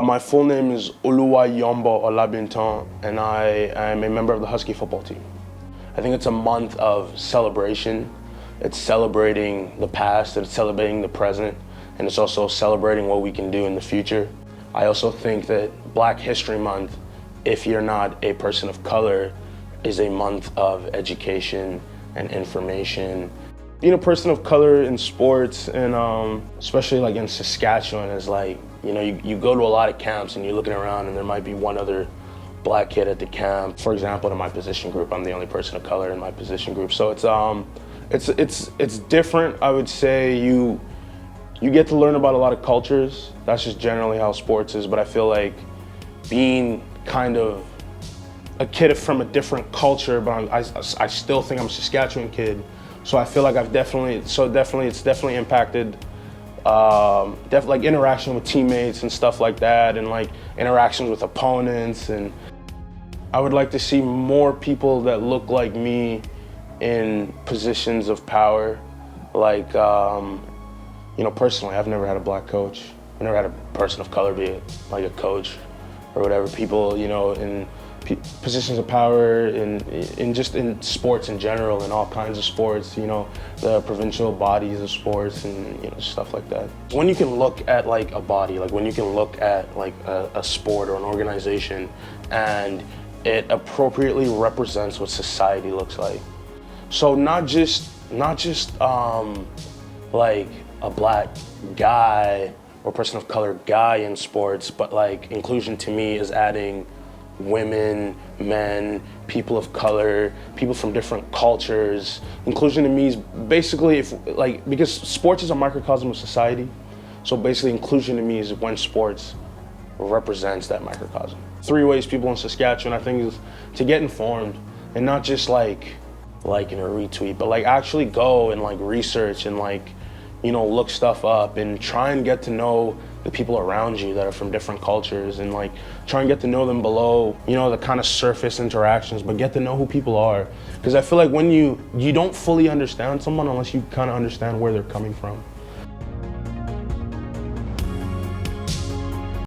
My full name is Oluwayombo Olabimtan, and I am a member of the Huskie Football team. I think it's a month of celebration. It's celebrating the past, it's celebrating the present, and it's also celebrating what we can do in the future. I also think that Black History Month, if you're not a person of color, is a month of education and information. Being a person of color in sports, and especially like in Saskatchewan, is like, you go to a lot of camps and you're looking around and there might be one other Black kid at the camp. For example, in my position group, I'm the only person of color in my position group. So it's different. I would say you get to learn about a lot of cultures. That's just generally how sports is. But I feel like being kind of a kid from a different culture, but I still think I'm a Saskatchewan kid. So I feel like it's definitely impacted like interaction with teammates and stuff like that, and like interactions with opponents. And I would like to see more people that look like me in positions of power. Like, personally, I've never had a Black coach. I've never had a person of color be like a coach or whatever. People, in positions of power, in just in sports in general, in all kinds of sports, the provincial bodies of sports, and stuff like that. When you can look at like a body, like when you can look at like a sport or an organization, and it appropriately represents what society looks like. So not just like a Black guy or person of color guy in sports, but like inclusion to me is adding women, men, people of color, people from different cultures. Inclusion to me is basically, because sports is a microcosm of society, so basically inclusion to me is when sports represents that microcosm. 3 ways people in Saskatchewan, I think, is to get informed, and not just like in a retweet, but like actually go and like research and like look stuff up and try and get to know the people around you that are from different cultures, and like try and get to know them below, the kind of surface interactions, but get to know who people are. Because I feel like when you don't fully understand someone unless you kind of understand where they're coming from.